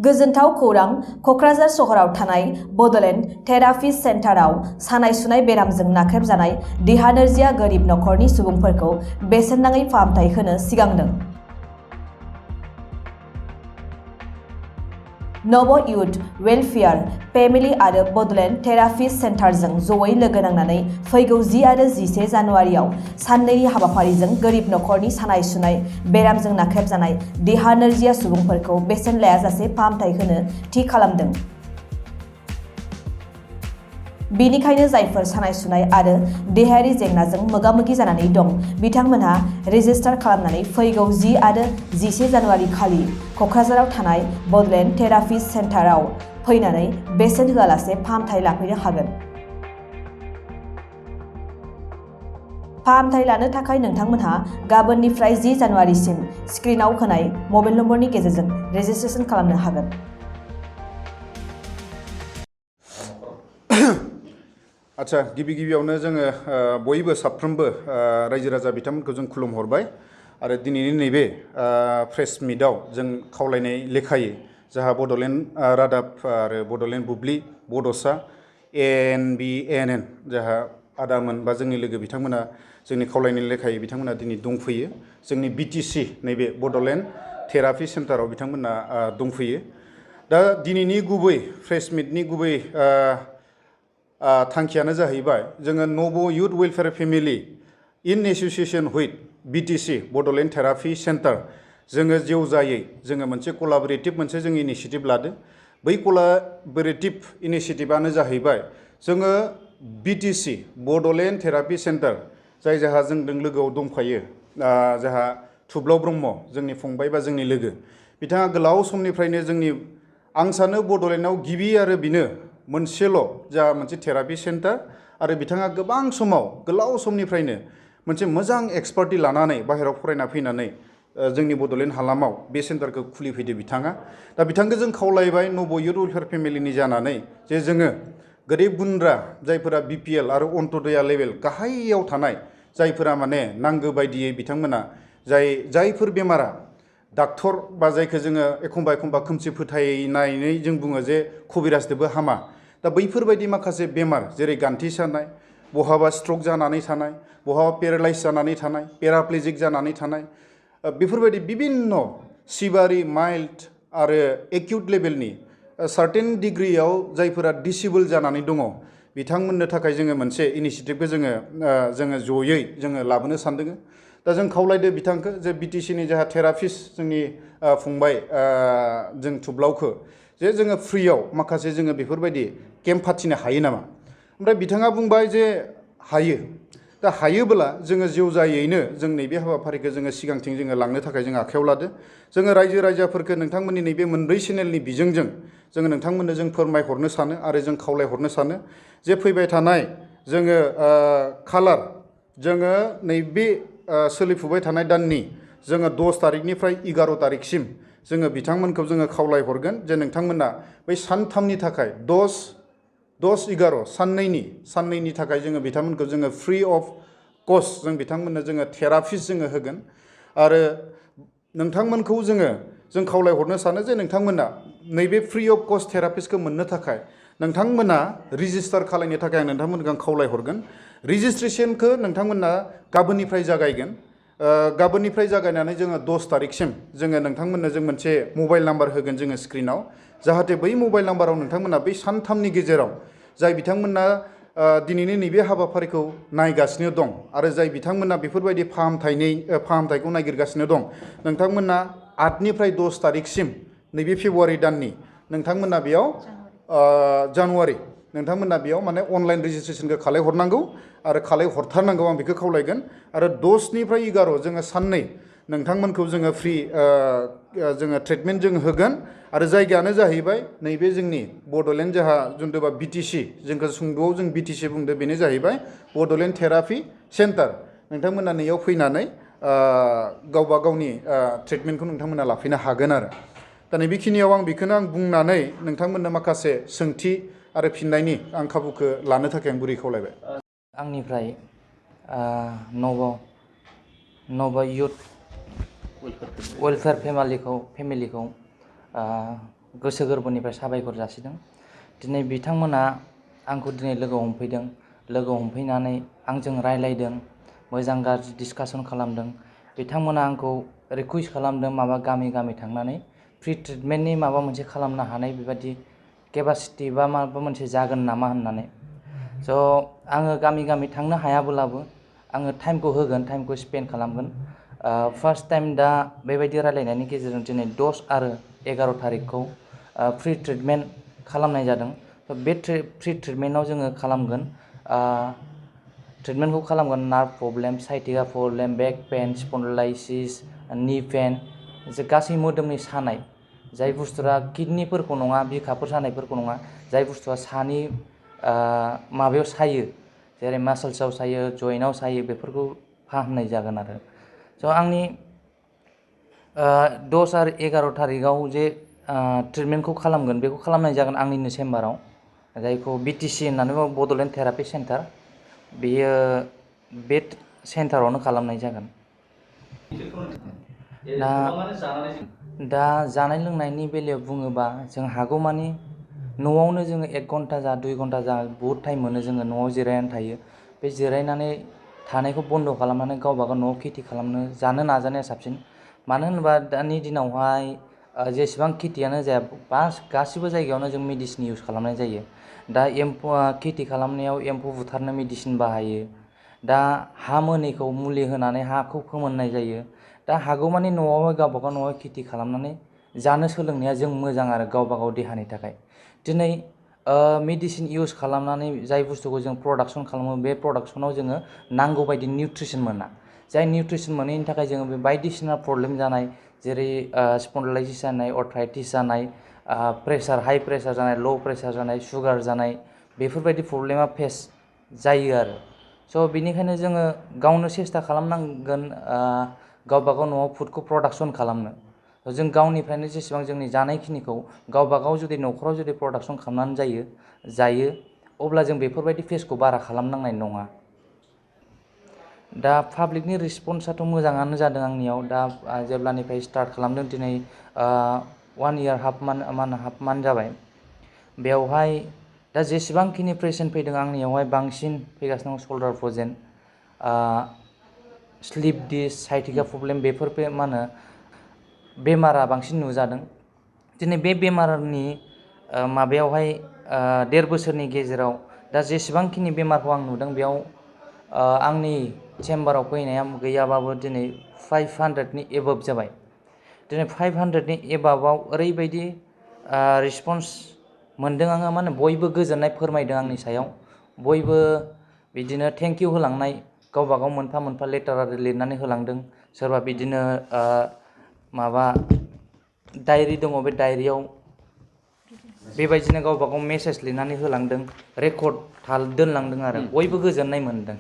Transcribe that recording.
गोजोनथाव खौरां कक्राझार सहराव थानाय बड'लेण्ड थेरापि सेन्टाराव सानाय सुनाय बेरामजों नाख्रेबजानाय देहा नोरजिया गोरिब नखरनि सुबुंफोरखौ बेसेन नाङै फाहामथाय होनो सिगांदों। नव इउथ वेलफेयार फेमिलि आरो बड'लेण्ड थेरापि सेन्टारजों जयै लोगो नांनानै फैगौ 10 आरो 11 जानुवारियाव साननैनि हाबाफारिजों गोरिब नखरनि सानाय सुनाय बेरामजों नाख्रेबजानाय देहा नोरजिया सुबुंफोरखौ बेसेन लायाजासे फाहामथाय होनो थि खालामदों। बेनिखायनो जायफोर सानाय सुनाय आरो देहायारि जेंनाजों मोगा-मोगि जानानै दं बिथांमोनहा रेजिस्टार खालामनानै फैगौ 10 आरो 11 जानुवारि खालि कक्राझाराव थानाय बड'लेण्ड थेरापि सेन्टाराव फैनानै बेसेन होआलासे फाहामथाय लाफैनो हागोन। फाहामथाय लानो थाखाय नोंथांमोनहा गाबोननिफ्राय 10 जानुवारिसिम स्क्रिनआव होनाय मबाइल नम्बरनि गेजेरजों रेजिस्ट्रेसन खालामनो हागोन। आच्छा गिबियावनो जोङो बयबो साफ्रोमबो रायजो राजा बिथांमोनखौ जों खुलुमहरबाय आरो दिनैनि नैबे प्रेस मिटआव जों खावलायनाय लेखायै जाहा बड'लेण्ड रादाब आरो बड'लेण्ड बुब्लि बड'सा ANBNN जाहा आदामोन बा जोंनि लोगो बिथांमोना जोंनि खावलायनाय लेखायै बिथांमोना दिनै दंफैयो। जोंनि BTC नैबे बड'लेण्ड थेरापि सेन्टाराव बिथांमोना दंफैयो। दा दिनैनि गुबै प्रेस मिटनि गुबै थांखियानो जाहैबाय जोङो नव youth welfare family in association with BTC Bodoland therapy centre जोङो जेवजायै जोङो मोनसे कलाबरेटिभ मोनसे जों इनिशिएटिभ लादों। बै कलाबरेटिभ इनिशिएटिभआनो जाहैबाय जोङो BTC बड'लेण्ड थेरापि सेन्टार जाय जाहा जोंजों लोगोआव दंफायो जाहा थुब्लाव ब्रह्म जोंनि फंबाय बा जोंनि लोगो बिथाङा गोलाव समनिफ्रायनो जोंनि आं सानो बड'लेण्डआव गिबि आरो बिनो मोनसेल' जा मोनसे थेरापि सेन्टार आरो बिथाङा गोबां समाव गोलाव समनिफ्रायनो मोनसे मोजां एक्सपार्टि लानानै बाहेरायाव फरायना फैनानै जोंनि बड'लेण्ड हालामाव बे सेन्टारखौ खुलिफैदो बिथाङा। दा बिथांखौ जों खावलायबाय नव इउथ वेलफेयार फेमिलिनि जानानै जे जोङो गोरिब गुन्द्रा जायफोरा BPL आरो अन्त्योदया लेभेल गाहायाव थानाय जायफोरा माने नांगौ बायदियै बिथांमोना जायफोर बेमारा डाक्टर बा जायखौ जोङो एखमबा खोमसि फोथायनानै जों बुङो जे कबिराजदोबो हामा। दा बैफोरबायदि माखासे बेमार जेरै गान्थि सानाय बहाबा स्ट्रक जानानै थानाय बहाबा पेरालाइज जानानै थानाय पेराप्लेजिक जानानै थानाय बेफोरबायदि बिभिन्न सिभारि माइल्ड आरो एक्यूट लेभेलनि सार्टेन डिग्रियाव जायफोरा डिसेबल जानानै दङ बिथांमोननो थाखाय जोङो मोनसे इनिशिएटिभखौ जोङो जयै जोङो लाबोनो सानदों। दा जों खावलायदो बिथांखौ जे BTCनि जाहा थेरापिस्ट जोंनि फंबाय जों थुब्लावखो जे जोङो फ्रियाव माखासे जोङो बेफोरबायदि केम्प फाथिनो हायो नामा। ओमफ्राय बिथाङा बुंबाय जे हायो। दा हायोब्ला जोङो जेवजायैनो जों नैबे हाबाफारिखौ जोङो सिगांथिं जोङो लांनो थाखाय जों आखायाव लादो। जोङो रायजो राजाफोरखौ नोंथांमोननि नैबे मोनब्रै चेनेलनि बिजोंजों जोङो नोंथांमोननो जों फोरमायहरनो सानो आरो जों खावलायहरनो सानो जे फैबाय थानाय जोङो खालार जोङो नैबे सोलिफुबाय थानाय दाननि जोङो 10 तारिखनिफ्राय 11 तारिखसिम जोङो बिथांमोनखौ जोङो खावलायहरगोन जे नोंथांमोना बै सानथामनि थाखाय 10-11 साननैनि थाखाय जोङो बिथांमोनखौ जोङो फ्रि अफ कस्ट जों बिथांमोननो जोङो थेरापिस्ट जोङो होगोन आरो नोंथांमोनखौ जों खावलायहरनो सानो जे नोंथांमोना नैबे फ्रि अफ कस्ट थेरापिस्टखौ मोननो थाखाय नोंथांमोना रेजिस्टार खालामनो थाखाय आं नोंथांमोनखौ खावलायहरगोन। रेजिस्ट्रेसनखौ नोंथांमोना गाबोननिफ्राय जागायगोन। गाबोननिफ्राय जागायनानै जोङो 10 तारिखसिम जोङो नोंथांमोननो जों मोनसे मबाइल नाम्बार होगोन जोङो स्क्रिनाव जाहाथे बै मबाइल नाम्बाराव नोंथांमोना बै सानथामनि गेजेराव जाय बिथांमोना दिनैनि नैबे हाबाफारिखौ नायगासिनो दं आरो जाय बिथांमोना बेफोरबायदि फाहामथायखौ नागिरगासिनो दं नोंथांमोना 8निफ्राय 10 तारिखसिम नैबे फेब्रुवारि दाननि नोंथांमोना बेयाव जानुवारि नोंथांमोना बेयाव माने अनलाइन रेजिस्ट्रेसनखौ खालायहरनांगौ आरो खालायहरथारनांगौ आं बेखौ खावलायगोन। आरो 10निफ्राय 11 जोङो साननै नोंथांमोनखौ जोङो फ्रि जोङो ट्रिटमेन्ट जों होगोन आरो जायगायानो जाहैबाय नैबे जोंनि बड'लेण्ड जोंहा जुनथुबा BTC जोंखौ सुंद'आव जों BTC बुंदो बेनो जाहैबाय बड'लेण्ड थेरापि सेन्टार। नोंथांमोना नैयाव फैनानै गावबा गावनि ट्रिटमेन्टखौ नोंथांमोना लाफैनो हागोन आरो दा नैबेखिनियाव आं बेखौनो बुंनानै नोंथांमोननो माखासे सोंथि आरो फिननायनि आं खाबुखौ लानो थाखाय आं गुरै खावलायबाय। आंनिफ्राय नव इउथ वेलफेयार फेमिलिखौ गोसो गोरबोनिफ्राय साबायखर जासिदों। दिनै बिथांमोना आंखौ दिनै लोगो हमफैदों, लोगो हमफैनानै आंजों रायलायदों, मोजां गाज्रि डिसकासन खालामदों। बिथांमोना आंखौ रिकुवेस्ट खालामदों माबा गामि गामि थांनानै फ्रि ट्रिटमेन्टनि माबा मोनसे खालामनो हानाय बेबायदि केपासिटि बा माबा मोनसे जागोन नामा होननानै। स' आङो गामि गामि थांनो हायाब्लाबो आङो टाइमखौ होगोन, टाइमखौ स्पेन्ड खालामगोन। फार्स्ट टाइम दा बेबायदि रायलायनायनि गेजेरजों दिनै 10 आरो 11 थारिखखौ फ्रि ट्रिटमेन्ट खालामनाय जादों। बे फ्रि ट्रिटमेन्टआव जोङो खालामगोन, ट्रिटमेन्टखौ खालामगोन नार्भ प्रब्लेम, साइटिका प्रब्लेम, बेक पेन, स्पन्डिलाइसिस, नी पेन, जे गासै मोदोमनि सानाय, जाय बुस्थुआ किडनिफोरखौ नङा, बिखाफोर सानायफोरखौ नङा, जाय बुस्थुआ सानि माबायाव सायो, जेरै मासल्सआव सायो, जइन्टआव सायो, बेफोरखौ फाहामनाय जागोन आरो। स' आंनि 10 आरो 11 थारिखआव जे ट्रिटमेन्टखौ खालामगोन, बेखौ खालामनाय जागोन आंनिनो चेम्बाराव, जायखौ BTC होननानै बुङो, बड'लेण्ड थेरापि सेन्टार। बेयो बे सेन्टारावनो खालामनाय जागोन। दा जानाय लोंनायनि बेलायाव बुङोबा जों हागौमानि न'आवनो जोङो 1 घन्टा जा 2 घन्टा जा बहुद टाइम मोनो जोङो न'आव जिरायनानै थायो। बे जिरायनानै थानायखौ बन्द' खालामनानै गावबागाव न'आव खेथि खालामनो जानो नाजानाया साबसिन। मानो होनोबा दानि दिनावहाय जेसेबां खेथियानो जाया गासिबो जायगायावनो जों मेडिसिन इउज खालामनाय जायो। दा खेथि खालामनायाव एम्फौ बुथारनो मेडिसिन बाहायो। दा हा मोनैखौ मुलि होनानै हाखौ फोमोननाय जायो। दा हागौमानि न'आवहाय गावबागाव न'आव खेथि खालामनानै जानो सोलोंनाया जों मोजां आरो गावबागाव देहानि थाखाय। दिनै मेडिसिन इउज खालामनानै जाय बुस्थुखौ जों प्रडाक्सन खालामो, बे प्रडाक्सनाव जोङो नांगौ बायदि निउट्रिसन मोना। जाय निउट्रिसन मोनैनि थाखाय जोङो बे बायदिसिना प्रब्लेम जानाय, जेरै स्पन्डिलाइसिस जानाय, अर्थराइटिस जानाय, प्रेसार, हाइ प्रेसार जानाय, ल' प्रेसार जानाय, सुगार जानाय, बेफोरबायदि प्रब्लेमा फेस जायो आरो। स' बिनिखायनो जोङो गावनो सेस्था खालामनांगोन गावबागाव न'आव फुडखौ प्रडाक्सन खालामनो। जों गावनिफ्रायनो जेसेबां जोंनि जानायखिनिखौ गावबागाव जुदि न'खराव जुदि प्रडाक्सन खालामनानै जायो, अब्ला जों बेफोरबायदि फेसखौ बारा खालामनांनाय नङा। दा पाब्लिकनि रेसपन्सआथ' मोजाङानो जादों आंनियाव। दा जेब्लानिफ्राय स्टार्ट खालामदों, दिनै 1 इयार हाफ मान्थ जाबाय। बेवहाय दा जेसेबांखिनि पेसेन्ट फैदों आंनियावहाय बांसिन फैगासिनो दं shoulder problem, slip disc, sciatica problem, बेफोर बेमारा बांसिन नुजादों। दिनै बे बेमारनि माबायावहाय 1.5 बोसोरनि गेजेराव दा जेसेबांखिनि बेमारखौ आं नुदों, बेयाव आंनि चेम्बाराव फैनाया गैयाबाबो दिनै 500नि एबाभ जाबाय। दिनै 500नि एबाभआव ओरैबायदि रेसपन्स मोनदों आङो, माने बयबो गोजोननाय फोरमायदों आंनि सायाव। बयबो बिदिनो थेंक इउ होलांनाय, गावबागाव मोनफा मोनफा लेटार लिरनानै होलांदों। सोरबा बिदिनो माबा डायरि दङ, बे डायरियाव बेबायदिनो गावबागाव मेसेज लिरनानै होलांदों, रेकर्ड दोनलांदों आरो बयबो गोजोननाय मोनदों।